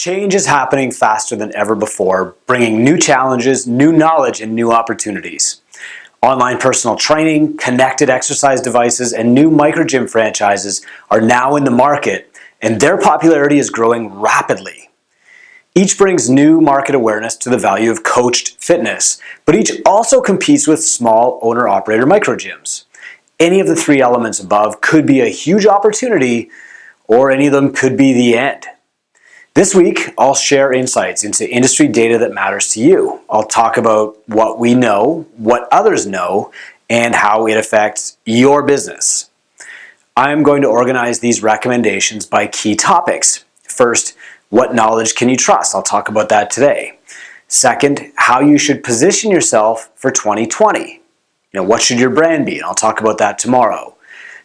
Change is happening faster than ever before, bringing new challenges, new knowledge, and new opportunities. Online personal training, connected exercise devices, and new microgym franchises are now in the market, and their popularity is growing rapidly. Each brings new market awareness to the value of coached fitness, but each also competes with small owner-operator microgyms. Any of the three elements above could be a huge opportunity, or any of them could be the end. This week, I'll share insights into industry data that matters to you. I'll talk about what we know, what others know, and how it affects your business. I'm going to organize these recommendations by key topics. First, what knowledge can you trust? I'll talk about that today. Second, how you should position yourself for 2020. What should your brand be? And I'll talk about that tomorrow.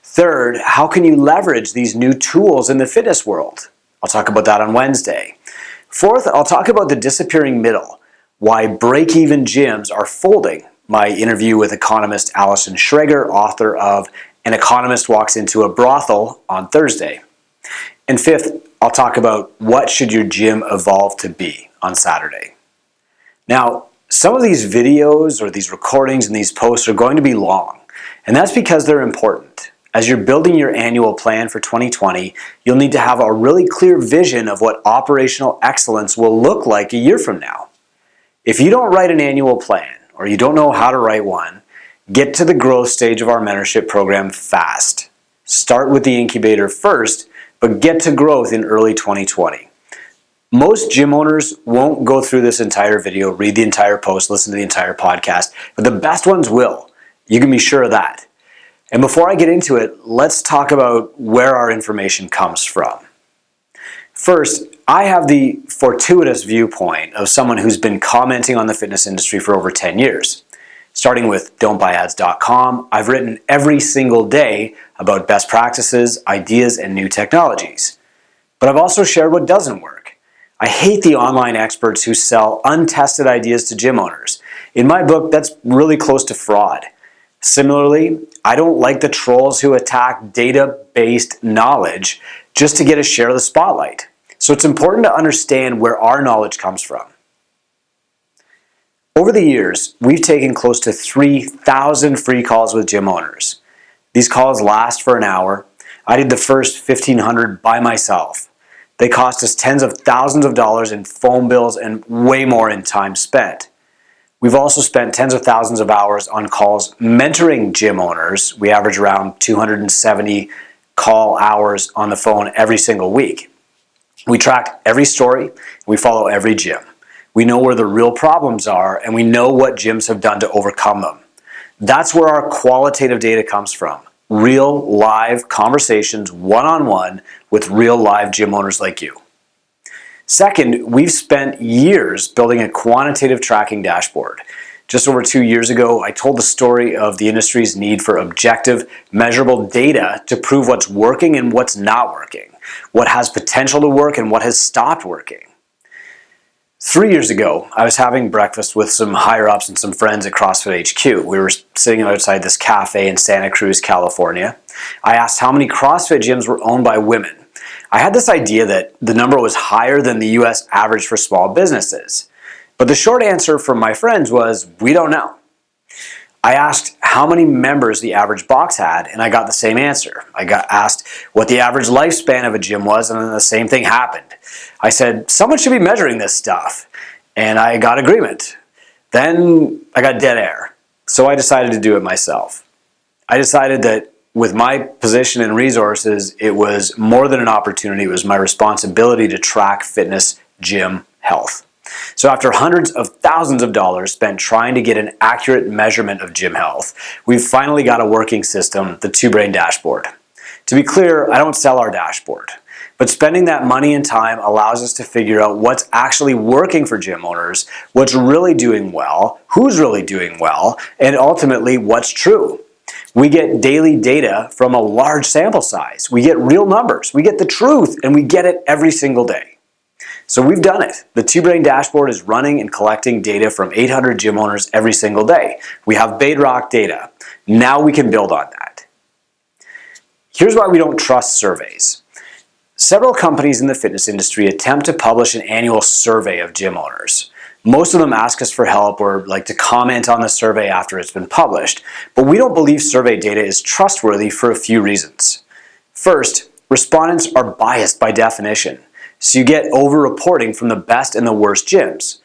Third, how can you leverage these new tools in the fitness world? I'll talk about that on Wednesday. Fourth, I'll talk about the disappearing middle, why break-even gyms are folding. My interview with economist Alison Schrager, author of An Economist Walks Into a Brothel, on Thursday. And fifth, I'll talk about what should your gym evolve to be on Saturday. Now, some of these videos or these recordings and these posts are going to be long, and that's because they're important. As you're building your annual plan for 2020, you'll need to have a really clear vision of what operational excellence will look like a year from now. If you don't write an annual plan, or you don't know how to write one, get to the growth stage of our mentorship program fast. Start with the incubator first, but get to growth in early 2020. Most gym owners won't go through this entire video, read the entire post, listen to the entire podcast, but the best ones will. You can be sure of that. And before I get into it, let's talk about where our information comes from. First, I have the fortuitous viewpoint of someone who's been commenting on the fitness industry for over 10 years. Starting with don'tbuyads.com, I've written every single day about best practices, ideas, and new technologies. But I've also shared what doesn't work. I hate the online experts who sell untested ideas to gym owners. In my book, that's really close to fraud. Similarly, I don't like the trolls who attack data-based knowledge just to get a share of the spotlight. So it's important to understand where our knowledge comes from. Over the years, we've taken close to 3,000 free calls with gym owners. These calls last for an hour. I did the first 1,500 by myself. They cost us tens of thousands of dollars in phone bills and way more in time spent. We've also spent tens of thousands of hours on calls mentoring gym owners. We average around 270 call hours on the phone every single week. We track every story, we follow every gym. We know where the real problems are, and we know what gyms have done to overcome them. That's where our qualitative data comes from. Real, live conversations, one-on-one, with real live gym owners like you. Second, we've spent years building a quantitative tracking dashboard. Just over 2 years ago, I told the story of the industry's need for objective, measurable data to prove what's working and what's not working, what has potential to work and what has stopped working. 3 years ago, I was having breakfast with some higher-ups and some friends at CrossFit HQ. We were sitting outside this cafe in Santa Cruz, California. I asked how many CrossFit gyms were owned by women. I had this idea that the number was higher than the US average for small businesses. But the short answer from my friends was, we don't know. I asked how many members the average box had, and I got the same answer. I got asked what the average lifespan of a gym was, and then the same thing happened. I said, someone should be measuring this stuff, and I got agreement. Then I got dead air, so I decided to do it myself. I decided that with my position and resources, it was more than an opportunity, it was my responsibility to track fitness gym health. So after hundreds of thousands of dollars spent trying to get an accurate measurement of gym health, we've finally got a working system, the Two Brain Dashboard. To be clear, I don't sell our dashboard, but spending that money and time allows us to figure out what's actually working for gym owners, what's really doing well, who's really doing well, and ultimately what's true. We get daily data from a large sample size. We get real numbers. We get the truth, and we get it every single day. So we've done it. The Two Brain Dashboard is running and collecting data from 800 gym owners every single day. We have bedrock data. Now we can build on that. Here's why we don't trust surveys. Several companies in the fitness industry attempt to publish an annual survey of gym owners. Most of them ask us for help or like to comment on the survey after it's been published, but we don't believe survey data is trustworthy for a few reasons. First, respondents are biased by definition, so you get over-reporting from the best and the worst gyms.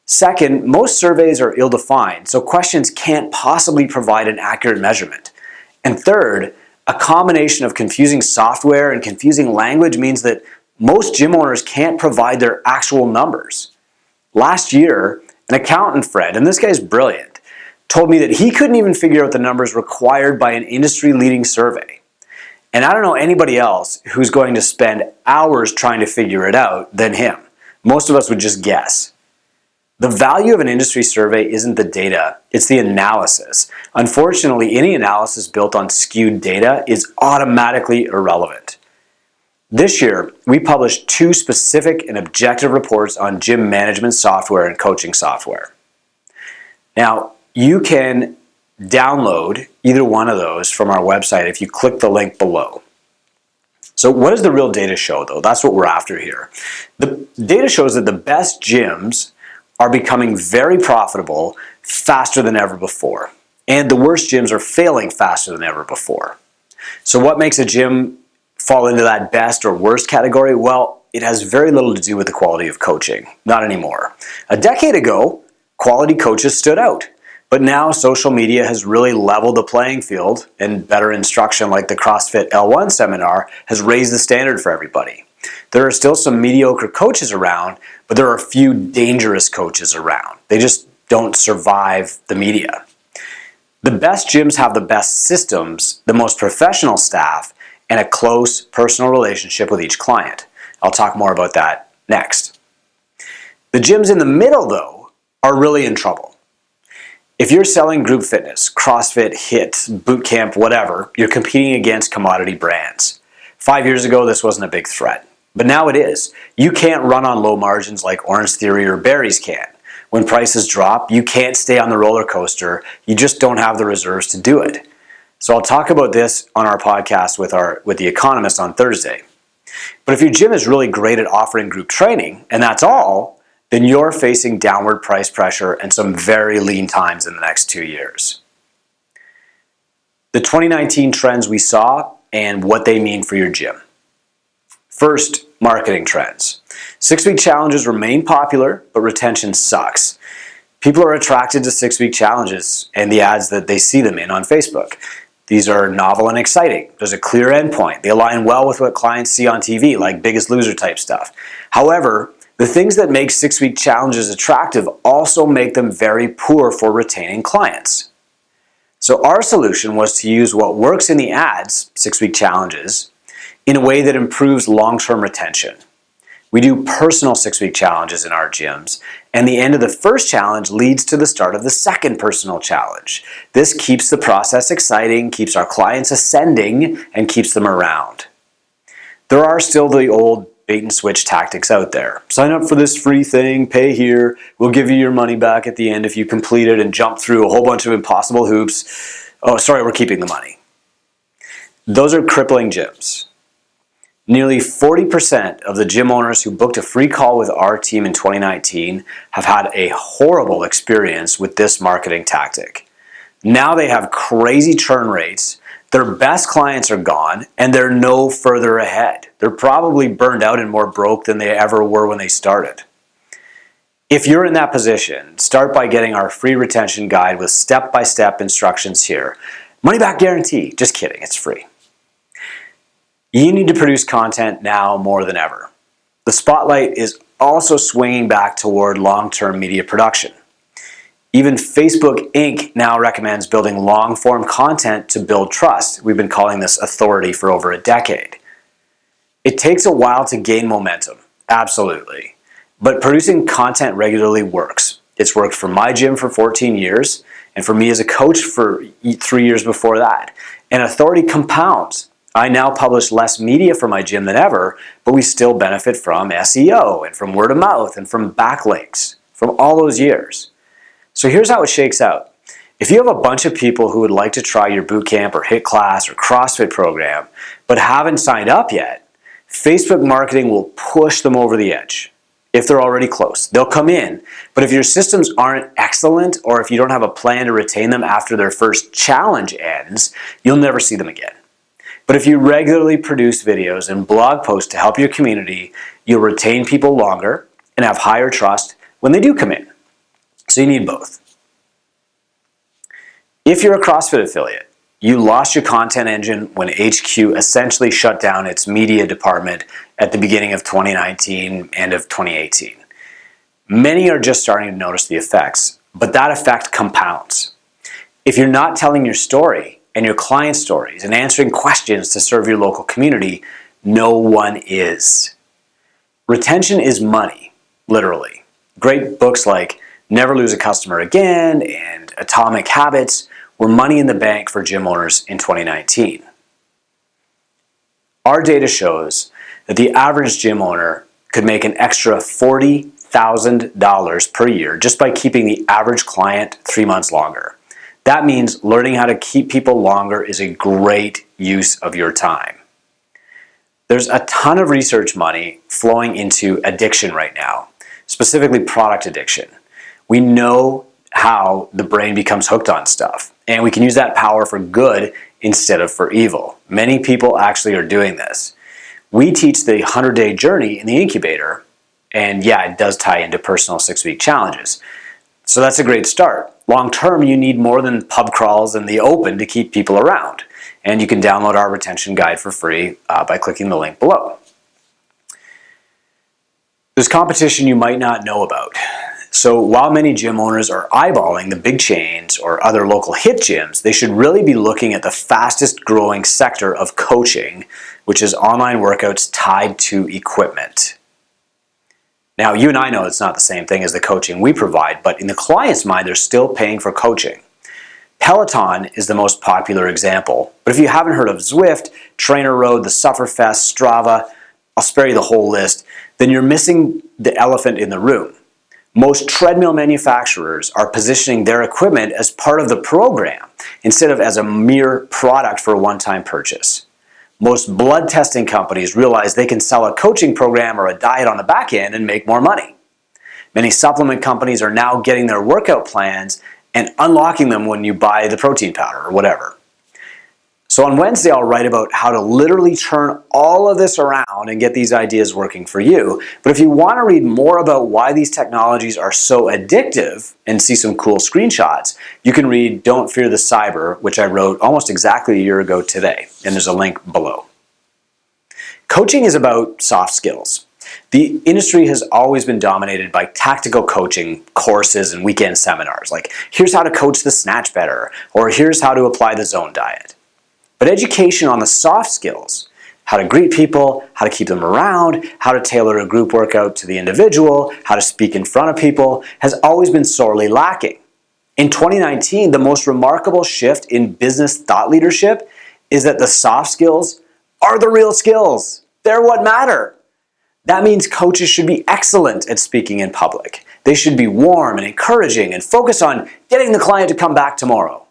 Second, most surveys are ill-defined, so questions can't possibly provide an accurate measurement. And third, a combination of confusing software and confusing language means that most gym owners can't provide their actual numbers. Last year, an accountant friend, and this guy's brilliant, told me that he couldn't even figure out the numbers required by an industry-leading survey. And I don't know anybody else who's going to spend hours trying to figure it out than him. Most of us would just guess. The value of an industry survey isn't the data, it's the analysis. Unfortunately, any analysis built on skewed data is automatically irrelevant. This year, we published 2 specific and objective reports on gym management software and coaching software. Now, you can download either one of those from our website if you click the link below. So what does the real data show, though? That's what we're after here. The data shows that the best gyms are becoming very profitable faster than ever before, and the worst gyms are failing faster than ever before. So what makes a gym fall into that best or worst category? Well, it has very little to do with the quality of coaching. Not anymore. A decade ago, quality coaches stood out. But now social media has really leveled the playing field, and better instruction like the CrossFit L1 seminar has raised the standard for everybody. There are still some mediocre coaches around, but there are a few dangerous coaches around. They just don't survive the media. The best gyms have the best systems, the most professional staff, and a close personal relationship with each client. I'll talk more about that next. The gyms in the middle, though, are really in trouble. If you're selling group fitness, CrossFit, HIIT, boot camp, whatever, you're competing against commodity brands. 5 years ago, this wasn't a big threat, but now it is. You can't run on low margins like Orange Theory or Barry's can. When prices drop, you can't stay on the roller coaster. You just don't have the reserves to do it. So I'll talk about this on our podcast with The Economist on Thursday. But if your gym is really great at offering group training, and that's all, then you're facing downward price pressure and some very lean times in the next 2 years. The 2019 trends we saw and what they mean for your gym. First, marketing trends. 6-week challenges remain popular, but retention sucks. People are attracted to 6-week challenges and the ads that they see them in on Facebook. These are novel and exciting. There's a clear endpoint. They align well with what clients see on TV, like Biggest Loser type stuff. However, the things that make 6-week challenges attractive also make them very poor for retaining clients. So our solution was to use what works in the ads, 6-week challenges, in a way that improves long-term retention. We do personal 6-week challenges in our gyms, and the end of the first challenge leads to the start of the second personal challenge. This keeps the process exciting, keeps our clients ascending, and keeps them around. There are still the old bait and switch tactics out there. Sign up for this free thing, pay here, we'll give you your money back at the end if you complete it and jump through a whole bunch of impossible hoops. Oh, sorry, we're keeping the money. Those are crippling gyms. Nearly 40% of the gym owners who booked a free call with our team in 2019 have had a horrible experience with this marketing tactic. Now they have crazy churn rates, their best clients are gone, and they're no further ahead. They're probably burned out and more broke than they ever were when they started. If you're in that position, start by getting our free retention guide with step-by-step instructions here. Money back guarantee. Just kidding, it's free. You need to produce content now more than ever. The spotlight is also swinging back toward long-term media production. Even Facebook Inc. now recommends building long-form content to build trust. We've been calling this authority for over a decade. It takes a while to gain momentum, absolutely. But producing content regularly works. It's worked for my gym for 14 years, and for me as a coach for 3 years before that. And authority compounds. I now publish less media for my gym than ever, but we still benefit from SEO and from word of mouth and from backlinks from all those years. So here's how it shakes out. If you have a bunch of people who would like to try your bootcamp or HIIT class or CrossFit program, but haven't signed up yet, Facebook marketing will push them over the edge. If they're already close, they'll come in. But if your systems aren't excellent, or if you don't have a plan to retain them after their first challenge ends, you'll never see them again. But if you regularly produce videos and blog posts to help your community, you'll retain people longer and have higher trust when they do come in. So you need both. If you're a CrossFit affiliate, you lost your content engine when HQ essentially shut down its media department at the beginning of 2019, end of 2018. Many are just starting to notice the effects, but that effect compounds. If you're not telling your story and your client stories and answering questions to serve your local community, no one is. Retention is money, literally. Great books like Never Lose a Customer Again and Atomic Habits were money in the bank for gym owners in 2019. Our data shows that the average gym owner could make an extra $40,000 per year just by keeping the average client 3 months longer. That means learning how to keep people longer is a great use of your time. There's a ton of research money flowing into addiction right now, specifically product addiction. We know how the brain becomes hooked on stuff, and we can use that power for good instead of for evil. Many people actually are doing this. We teach the 100-day journey in the incubator, and yeah, it does tie into personal 6-week challenges. So that's a great start. Long term, you need more than pub crawls and the open to keep people around. And you can download our retention guide for free by clicking the link below. There's competition you might not know about. So while many gym owners are eyeballing the big chains or other local hit gyms, they should really be looking at the fastest growing sector of coaching, which is online workouts tied to equipment. Now, you and I know it's not the same thing as the coaching we provide, but in the client's mind, they're still paying for coaching. Peloton is the most popular example, but if you haven't heard of Zwift, Trainer Road, the Sufferfest, Strava, I'll spare you the whole list, then you're missing the elephant in the room. Most treadmill manufacturers are positioning their equipment as part of the program instead of as a mere product for a one-time purchase. Most blood testing companies realize they can sell a coaching program or a diet on the back end and make more money. Many supplement companies are now getting their workout plans and unlocking them when you buy the protein powder or whatever. So on Wednesday, I'll write about how to literally turn all of this around and get these ideas working for you. But if you want to read more about why these technologies are so addictive and see some cool screenshots, you can read Don't Fear the Cyber, which I wrote almost exactly a year ago today. And there's a link below. Coaching is about soft skills. The industry has always been dominated by tactical coaching courses and weekend seminars, like here's how to coach the snatch better, or here's how to apply the zone diet. But education on the soft skills, how to greet people, how to keep them around, how to tailor a group workout to the individual, how to speak in front of people, has always been sorely lacking. In 2019, the most remarkable shift in business thought leadership is that the soft skills are the real skills. They're what matter. That means coaches should be excellent at speaking in public. They should be warm and encouraging and focus on getting the client to come back tomorrow.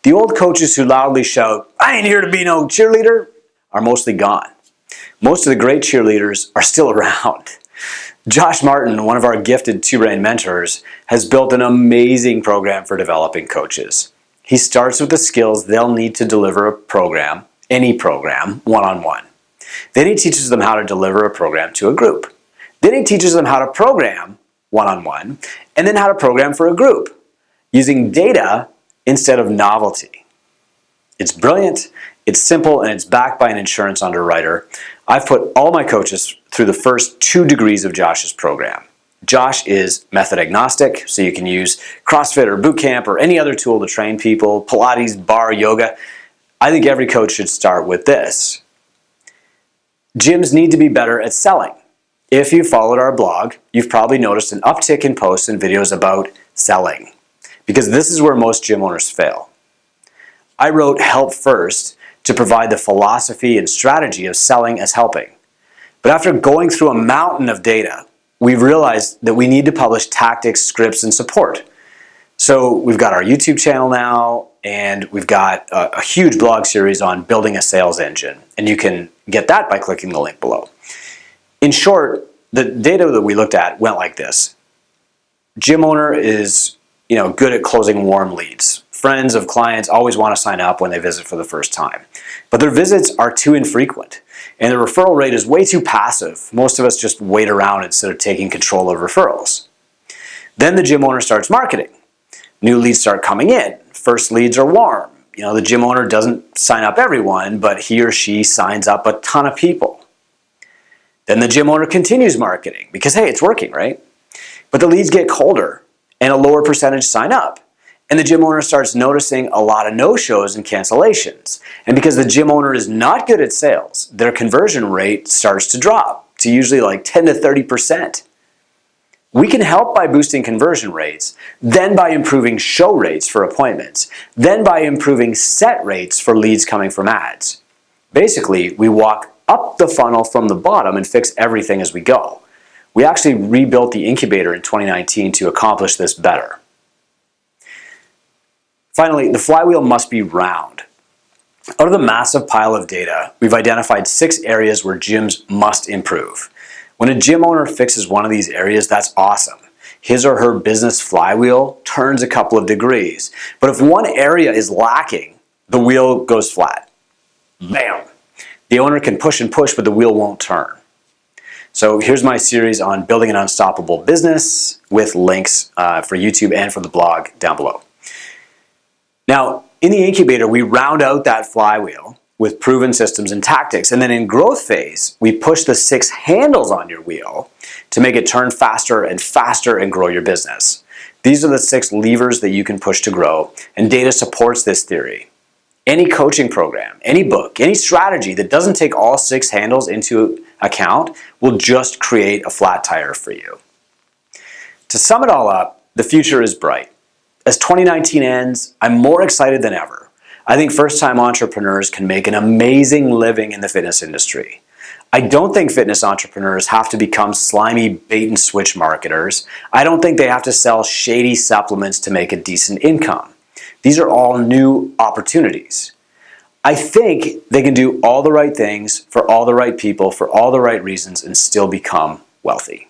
The old coaches who loudly shout, "I ain't here to be no cheerleader," are mostly gone. Most of the great cheerleaders are still around. Josh Martin, one of our gifted two-brain mentors, has built an amazing program for developing coaches. He starts with the skills they'll need to deliver a program, any program, one-on-one. Then he teaches them how to deliver a program to a group. Then he teaches them how to program one-on-one, and then how to program for a group, using data instead of novelty. It's brilliant, it's simple, and it's backed by an insurance underwriter. I've put all my coaches through the first 2 degrees of Josh's program. Josh is method agnostic, so you can use CrossFit or boot camp or any other tool to train people, Pilates, bar, yoga. I think every coach should start with this. Gyms need to be better at selling. If you followed our blog, you've probably noticed an uptick in posts and videos about selling, because this is where most gym owners fail. I wrote Help First to provide the philosophy and strategy of selling as helping. But after going through a mountain of data, we've realized that we need to publish tactics, scripts, and support. So we've got our YouTube channel now, and we've got a huge blog series on building a sales engine. And you can get that by clicking the link below. In short, the data that we looked at went like this. Gym owner is, good at closing warm leads. Friends of clients always want to sign up when they visit for the first time. But their visits are too infrequent, and the referral rate is way too passive. Most of us just wait around instead of taking control of referrals. Then the gym owner starts marketing. New leads start coming in. First leads are warm. The gym owner doesn't sign up everyone, but he or she signs up a ton of people. Then the gym owner continues marketing because, hey, it's working, right? But the leads get colder and a lower percentage sign up. And the gym owner starts noticing a lot of no-shows and cancellations. And because the gym owner is not good at sales, their conversion rate starts to drop to usually like 10 to 30%. We can help by boosting conversion rates, then by improving show rates for appointments, then by improving set rates for leads coming from ads. Basically, we walk up the funnel from the bottom and fix everything as we go. We actually rebuilt the incubator in 2019 to accomplish this better. Finally, the flywheel must be round. Out of the massive pile of data, we've identified 6 areas where gyms must improve. When a gym owner fixes one of these areas, that's awesome. His or her business flywheel turns a couple of degrees. But if one area is lacking, the wheel goes flat. Bam! The owner can push and push, but the wheel won't turn. So here's my series on building an unstoppable business with links for YouTube and for the blog down below. Now, in the incubator, we round out that flywheel with proven systems and tactics. And then in growth phase, we push the 6 handles on your wheel to make it turn faster and grow your business. These are the 6 levers that you can push to grow, and data supports this theory. Any coaching program, any book, any strategy that doesn't take all 6 handles into account will just create a flat tire for you. To sum it all up, the future is bright. As 2019 ends, I'm more excited than ever. I think first-time entrepreneurs can make an amazing living in the fitness industry. I don't think fitness entrepreneurs have to become slimy bait-and-switch marketers. I don't think they have to sell shady supplements to make a decent income. These are all new opportunities. I think they can do all the right things for all the right people for all the right reasons and still become wealthy.